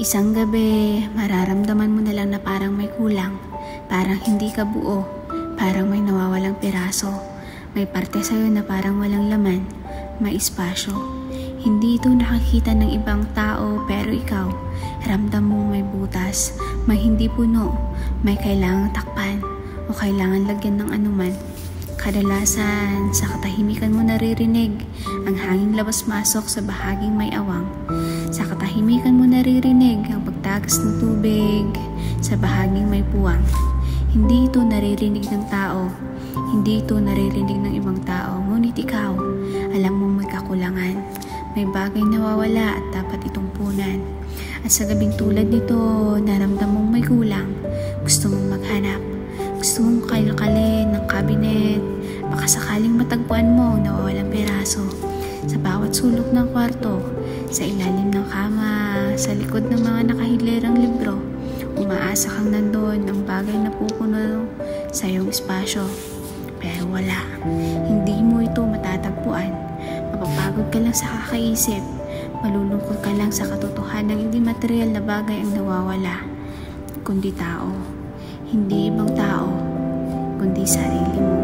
Isang gabi, mararamdaman mo na lang na parang may kulang, parang hindi ka buo, parang may nawawalang piraso. May parte sa'yo na parang walang laman, may espasyo. Hindi ito nakakita ng ibang tao pero ikaw, ramdam mo may butas, may hindi puno, may kailangang takpan o kailangan lagyan ng anuman. Kadalasan, sa katahimikan mo naririnig ang hanging labas-masok sa bahaging may awang. Sa katahimikan mo naririnig ang pagtagas ng tubig sa bahaging may puwang. Hindi ito naririnig ng tao, hindi ito naririnig ng ibang tao, ngunit ikaw, alam mo may kakulangan. May bagay nawawala at dapat itong punan. At sa gabing tulad nito, naramdam mong may kulang. Gusto mong maghanap. Gusto mong kalkalin ng kabinet. Baka sakaling matagpuan mo ang nawawalang peraso. Sa bawat sulok ng kwarto, sa ilalim ng kama, sa likod ng mga nakahilerang libro, umaasa kang nandun ang bagay na pupuno sa iyong espasyo. Pero wala. Hindi mo ito matatagpuan. Mapapagod ka lang sa kakaisip. Malulungkot ka lang sa katotohanan ng hindi material na bagay ang nawawala. Kundi tao. Hindi ibang tao, kundi sarili mo.